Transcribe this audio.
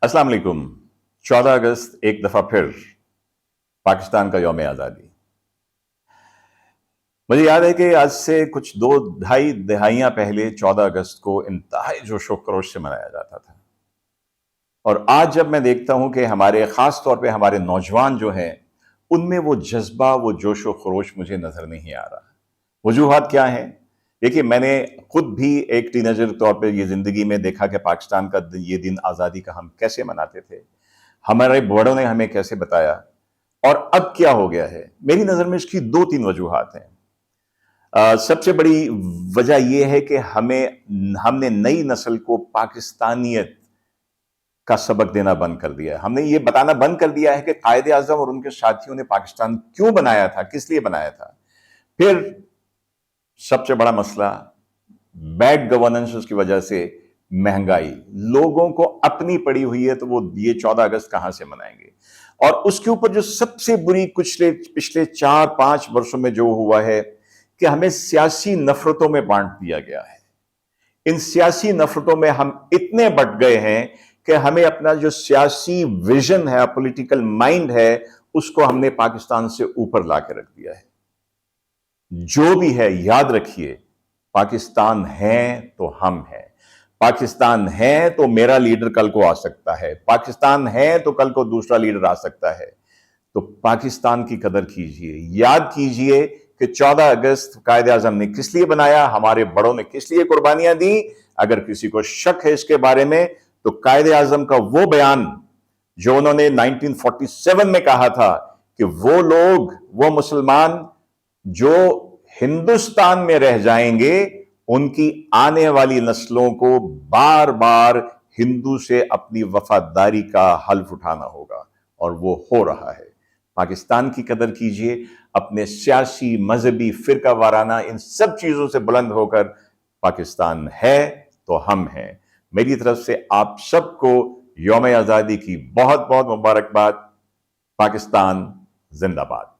अस्सलाम वालेकुम। 14 अगस्त एक दफा फिर पाकिस्तान का यौम आज़ादी। मुझे याद है कि आज से कुछ दो ढाई दहाइयां पहले 14 अगस्त को इंतहाई जोशो खरोश से मनाया जाता था। और आज जब मैं देखता हूं कि हमारे खास तौर पे हमारे नौजवान जो हैं, उनमें वो जज्बा, वो जोशो खरोश मुझे नजर नहीं आ रहा। वजूहात क्या हैं? देखिए, मैंने खुद भी एक टीनेजर के तौर पे ये जिंदगी में देखा कि पाकिस्तान का ये दिन आज़ादी का हम कैसे मनाते थे, हमारे बड़ों ने हमें कैसे बताया, और अब क्या हो गया है। मेरी नजर में इसकी दो तीन वजूहात हैं। सबसे बड़ी वजह यह है कि हमने नई नस्ल को पाकिस्तानियत का सबक देना बंद कर दिया है। हमने ये बताना बंद कर दिया है कि कायदे आजम और उनके साथियों ने पाकिस्तान क्यों बनाया था, किस लिए बनाया था। फिर सबसे बड़ा मसला, बैड गवर्नेंस की वजह से महंगाई। लोगों को अपनी पड़ी हुई है, तो वो ये 14 अगस्त कहां से मनाएंगे। और उसके ऊपर जो सबसे बुरी पिछले 4-5 वर्षों में जो हुआ है कि हमें सियासी नफरतों में बांट दिया गया है। इन सियासी नफरतों में हम इतने बट गए हैं कि हमें अपना जो सियासी विजन है, पॉलिटिकल माइंड है, उसको हमने पाकिस्तान से ऊपर ला के रख दिया है। जो भी है, याद रखिए, पाकिस्तान है तो हम हैं। पाकिस्तान है तो मेरा लीडर कल को आ सकता है। पाकिस्तान है तो कल को दूसरा लीडर आ सकता है। तो पाकिस्तान की कदर कीजिए। याद कीजिए कि 14 अगस्त कायदे आजम ने किस लिए बनाया, हमारे बड़ों ने किस लिए कुर्बानियां दी। अगर किसी को शक है इसके बारे में, तो कायदे आजम का वो बयान जो उन्होंने 1947 में कहा था कि वो लोग, वो मुसलमान जो हिंदुस्तान में रह जाएंगे, उनकी आने वाली नस्लों को बार बार हिंदू से अपनी वफादारी का हल्फ उठाना होगा, और वो हो रहा है। पाकिस्तान की कदर कीजिए। अपने सियासी, मजहबी, फिरका वाराना इन सब चीजों से बुलंद होकर, पाकिस्तान है तो हम हैं। मेरी तरफ से आप सबको यौम आजादी की बहुत बहुत मुबारकबाद। पाकिस्तान जिंदाबाद।